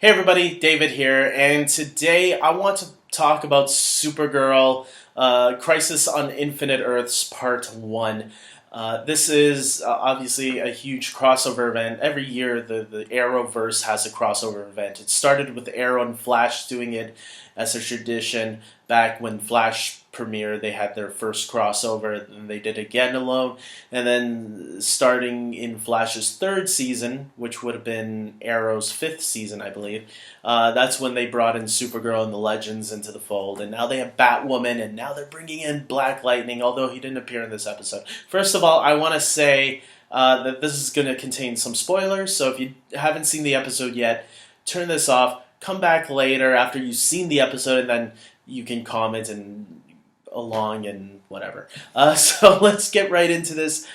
Hey everybody, David here, and today I want to talk about Supergirl, Crisis on Infinite Earths Part 1. This is obviously a huge crossover event. Every year the Arrowverse has a crossover event. It started with Arrow and Flash doing it as a tradition. Back when Flash premiered, they had their first crossover, and they did again alone. And then starting in Flash's third season, which would have been Arrow's fifth season, I believe, that's when they brought in Supergirl and the Legends into the fold. And now they have Batwoman, and now they're bringing in Black Lightning, although he didn't appear in this episode. First of all, I want to say that this is going to contain some spoilers, so if you haven't seen the episode yet, turn this off. Come back later after you've seen the episode, and then you can comment and along and whatever. So let's get right into this.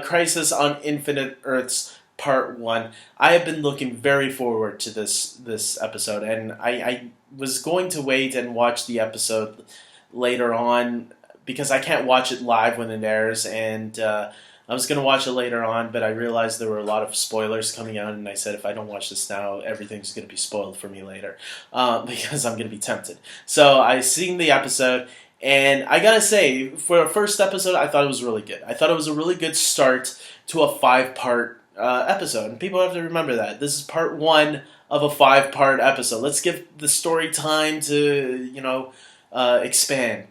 Crisis on Infinite Earths Part 1. I have been looking very forward to this episode, and I was going to wait and watch the episode later on because I can't watch it live when it airs, and I was going to watch it later on, but I realized there were a lot of spoilers coming out, and I said if I don't watch this now, everything's going to be spoiled for me later, because I'm going to be tempted. So I seen the episode, and I gotta say, for a first episode, I thought it was really good. I thought it was a really good start to a 5-part episode, and people have to remember that. This is part 1 of a 5-part episode. Let's give the story time to, expand.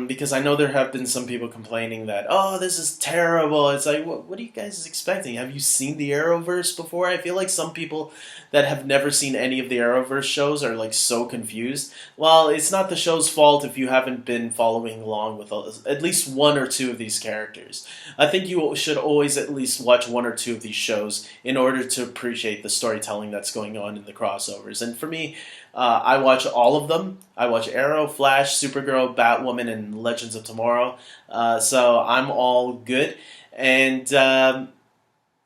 Because I know there have been some people complaining that, oh, this is terrible. It's like, what are you guys expecting? Have you seen the Arrowverse before? I feel like some people that have never seen any of the Arrowverse shows are like so confused. Well, it's not the show's fault if you haven't been following along with at least one or two of these characters. I think you should always at least watch one or two of these shows in order to appreciate the storytelling that's going on in the crossovers. And for me, I watch all of them. I watch Arrow, Flash, Supergirl, Batwoman, and Legends of Tomorrow. So I'm all good. And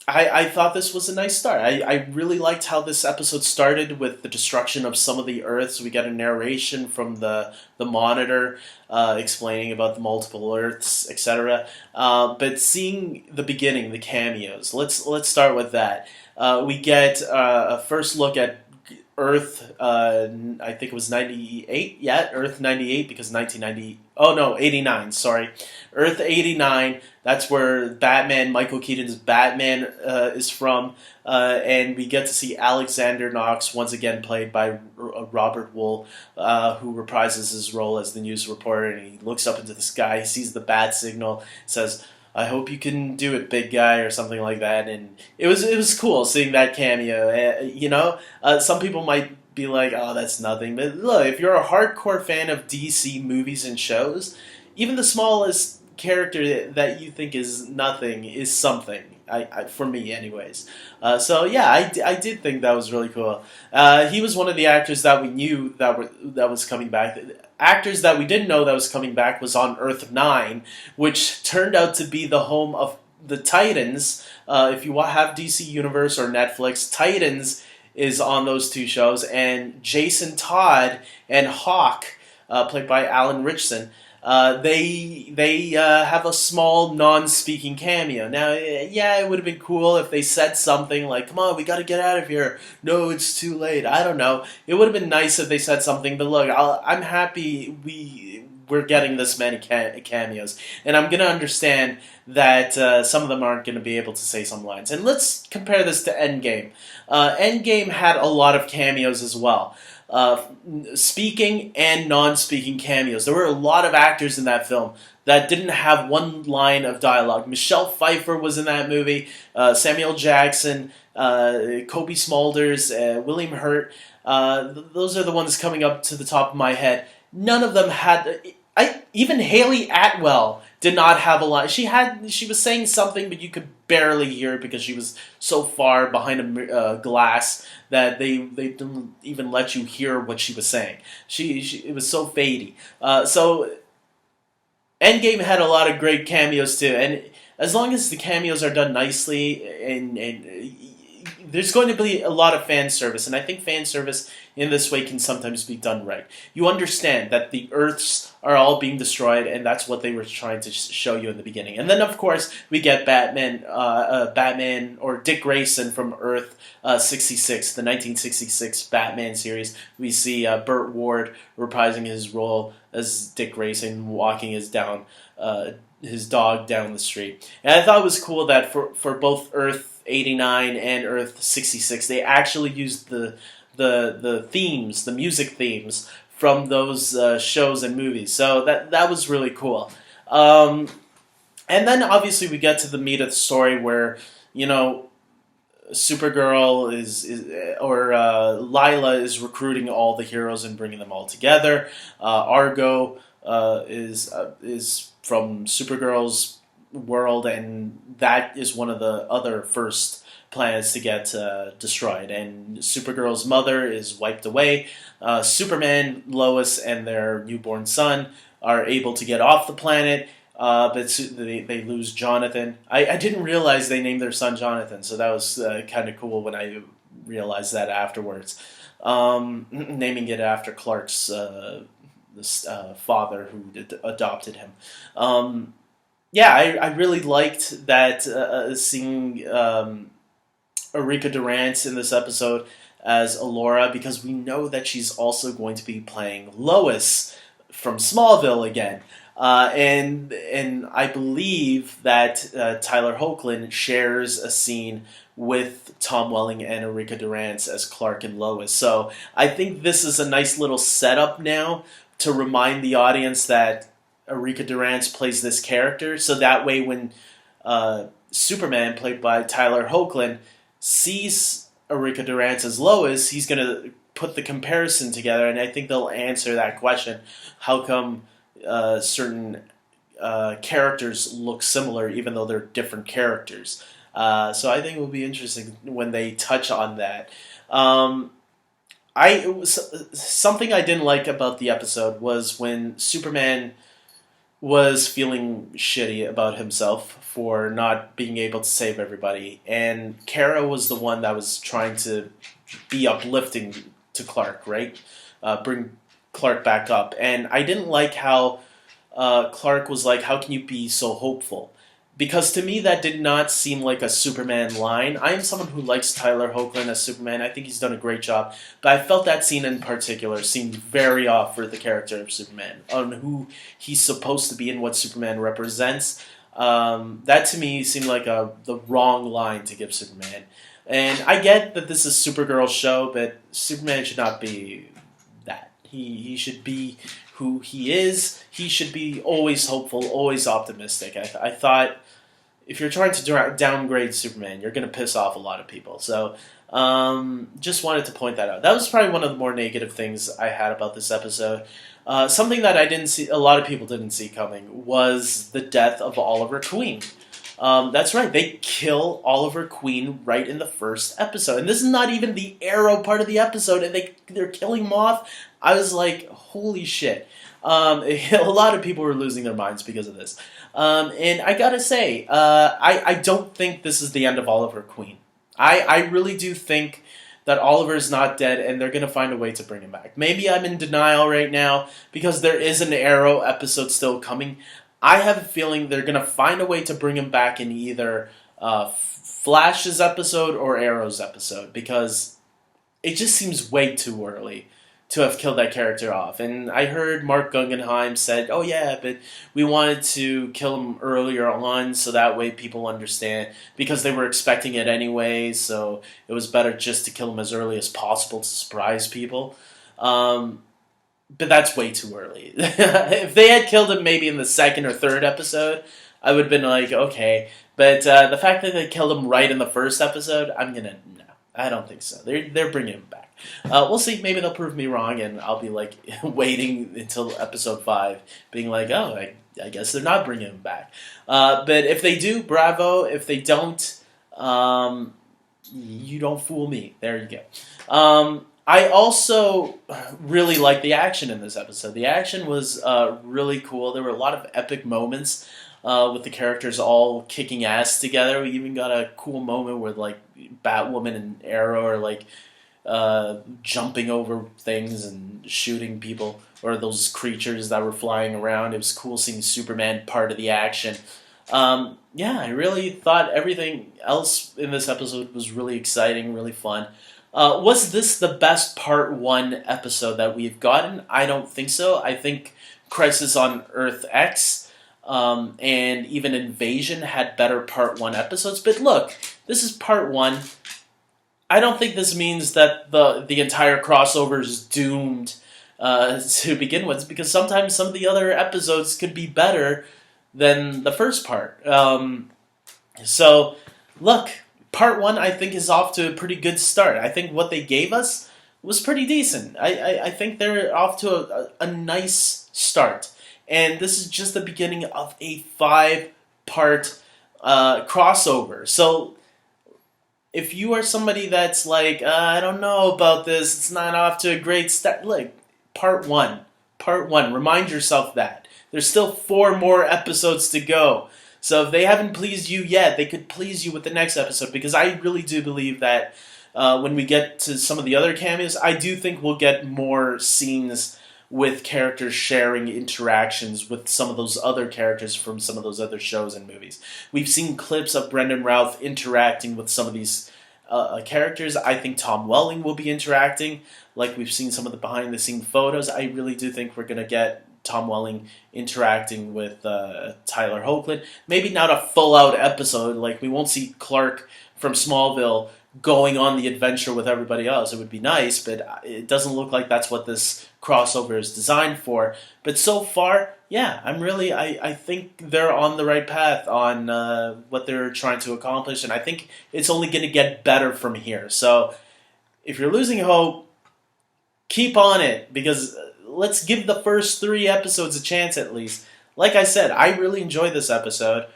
I thought this was a nice start. I really liked how this episode started with the destruction of some of the Earths. We got a narration from the Monitor explaining about the multiple Earths, etc. But seeing the beginning, the cameos, let's start with that. We get a first look at Earth, I think it was 98, Earth 98, because 89, sorry. Earth 89, that's where Michael Keaton's Batman is from, and we get to see Alexander Knox, once again played by Robert Wool, who reprises his role as the news reporter, and he looks up into the sky, he sees the bat signal, says, I hope you can do it, big guy, or something like that. And it was cool seeing that cameo. Some people might be like, oh, that's nothing. But look, if you're a hardcore fan of DC movies and shows, even the smallest character that you think is nothing is something. For me, anyways. So yeah, I did think that was really cool. He was one of the actors that we knew that was coming back. Actors that we didn't know that was coming back was on Earth 9, which turned out to be the home of the Titans. If you have DC Universe or Netflix, Titans is on those two shows, and Jason Todd and Hawk, played by Alan Ritchson, they have a small non-speaking cameo. Now, yeah, it would have been cool if they said something like, come on, we gotta get out of here. No, it's too late. I don't know. It would have been nice if they said something, but look, I'm happy we're getting this many cameos. And I'm going to understand that some of them aren't going to be able to say some lines. And let's compare this to Endgame. Endgame had a lot of cameos as well. Speaking and non-speaking cameos. There were a lot of actors in that film that didn't have one line of dialogue. Michelle Pfeiffer was in that movie, Samuel Jackson, Kobe Smulders, William Hurt. Those are the ones coming up to the top of my head. None of them had... even Haley Atwell did not have a line. She was saying something, but you could barely hear it because she was so far behind a glass that they didn't even let you hear what she was saying. It was so fadey. So Endgame had a lot of great cameos too, and as long as the cameos are done nicely and there's going to be a lot of fan service, and I think fan service in this way can sometimes be done right. You understand that the Earths are all being destroyed, and that's what they were trying to show you in the beginning. And then, of course, we get Batman or Dick Grayson from Earth 66, the 1966 Batman series. We see Burt Ward reprising his role as Dick Grayson, walking his dog down the street. And I thought it was cool that for both Earth 89 and Earth 66, they actually used the themes, the music themes from those shows and movies. So that was really cool. And then obviously we get to the meat of the story where, Supergirl or Lila is recruiting all the heroes and bringing them all together. Argo is from Supergirl's world, and that is one of the other first planets to get destroyed. And Supergirl's mother is wiped away. Superman, Lois, and their newborn son are able to get off the planet. But they lose Jonathan. I didn't realize they named their son Jonathan, so that was kind of cool when I realized that afterwards. Naming it after Clark's father who adopted him. I really liked that seeing Erika Durance in this episode as Alora, because we know that she's also going to be playing Lois from Smallville again. And I believe that Tyler Hoechlin shares a scene with Tom Welling and Erika Durance as Clark and Lois. So I think this is a nice little setup now to remind the audience that Erika Durance plays this character. So that way when Superman, played by Tyler Hoechlin, sees Erika Durance as Lois, he's going to put the comparison together, and I think they'll answer that question. How come certain characters look similar even though they're different characters? So I think it will be interesting when they touch on that. Something I didn't like about the episode was when Superman was feeling shitty about himself for not being able to save everybody, and Kara was the one that was trying to be uplifting to Clark, right? Bring Clark back up. And I didn't like how Clark was like, how can you be so hopeful? Because to me, that did not seem like a Superman line. I am someone who likes Tyler Hoechlin as Superman. I think he's done a great job. But I felt that scene in particular seemed very off for the character of Superman, on who he's supposed to be and what Superman represents. That to me seemed like the wrong line to give Superman. And I get that this is Supergirl's show, but Superman should not be that. He should be who he is. He should be always hopeful, always optimistic. I thought if you're trying to downgrade Superman, you're going to piss off a lot of people. So just wanted to point that out. That was probably one of the more negative things I had about this episode. Something that I didn't see, a lot of people didn't see coming, was the death of Oliver Queen. That's right, they kill Oliver Queen right in the first episode. And this is not even the Arrow part of the episode, and they're killing him off. I was like, holy shit. A lot of people were losing their minds because of this. And I gotta say, I don't think this is the end of Oliver Queen. I really do think that Oliver's not dead, and they're going to find a way to bring him back. Maybe I'm in denial right now, because there is an Arrow episode still coming. I have a feeling they're going to find a way to bring him back in either Flash's episode or Arrow's episode, because it just seems way too early to have killed that character off. And I heard Mark Guggenheim said, oh yeah, but we wanted to kill him earlier on so that way people understand, because they were expecting it anyway, so it was better just to kill him as early as possible to surprise people. But that's way too early. If they had killed him maybe in the second or third episode, I would have been like, okay. But the fact that they killed him right in the first episode, no, I don't think so. They're bringing him back. We'll see. Maybe they'll prove me wrong, and I'll be like waiting until episode 5, being like, oh, I guess they're not bringing him back. But if they do, bravo. If they don't, you don't fool me. There you go. I also really liked the action in this episode. The action was really cool. There were a lot of epic moments. with the characters all kicking ass together. We even got a cool moment where like Batwoman and Arrow are like jumping over things and shooting people or those creatures that were flying around. It was cool seeing Superman part of the action. Yeah, I really thought everything else in this episode was really exciting, really fun. Was this the best Part 1 episode that we've gotten? I don't think so. I think Crisis on Earth X and even Invasion had better Part 1 episodes. But look, this is Part 1. I don't think this means that the entire crossover is doomed to begin with, because sometimes some of the other episodes could be better than the first part. So, look, Part 1 I think is off to a pretty good start. I think what they gave us was pretty decent. I think they're off to a nice start. And this is just the beginning of a 5-part crossover. So, if you are somebody that's like, I don't know about this, it's not off to a great start, like, Part 1, remind yourself that. There's still 4 more episodes to go. So if they haven't pleased you yet, they could please you with the next episode, because I really do believe that when we get to some of the other cameos, I do think we'll get more scenes with characters sharing interactions with some of those other characters from some of those other shows and movies. We've seen clips of Brendan Routh interacting with some of these characters. I think Tom Welling will be interacting, like we've seen some of the behind-the-scene photos. I really do think we're going to get Tom Welling interacting with Tyler Hoechlin. Maybe not a full-out episode, like we won't see Clark from Smallville going on the adventure with everybody else. It would be nice, but it doesn't look like that's what this crossover is designed for. But so far, yeah, I think they're on the right path on what they're trying to accomplish, and I think it's only going to get better from here. So if you're losing hope, keep on it, because let's give the first 3 episodes a chance at least. Like I said, I really enjoyed this episode.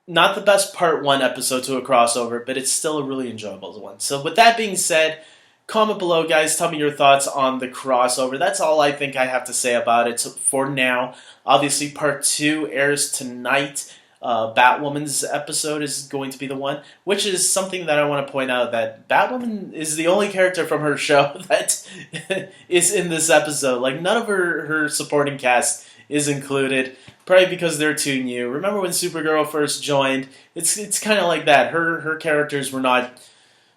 Not the best Part 1 episode to a crossover, but it's still a really enjoyable one. So with that being said, comment below, guys. Tell me your thoughts on the crossover. That's all I think I have to say about it for now. Obviously, Part 2 airs tonight. Batwoman's episode is going to be the one, which is something that I want to point out, that Batwoman is the only character from her show that is in this episode. Like, none of her supporting cast is included, probably because they're too new. Remember when Supergirl first joined? It's kind of like that. Her characters were not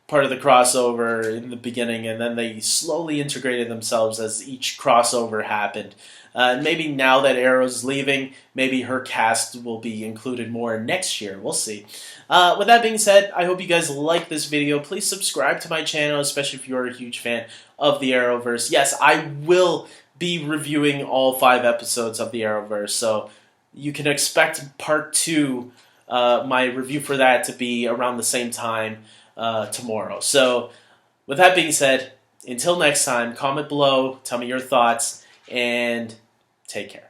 part of the crossover in the beginning, and then they slowly integrated themselves as each crossover happened. Maybe now that Arrow's leaving, maybe her cast will be included more next year. We'll see. With that being said, I hope you guys like this video. Please subscribe to my channel, especially if you're a huge fan of the Arrowverse. Yes, I will be reviewing all 5 episodes of the Arrowverse, so you can expect Part 2, my review for that, to be around the same time tomorrow. So, with that being said, until next time, comment below, tell me your thoughts, and take care.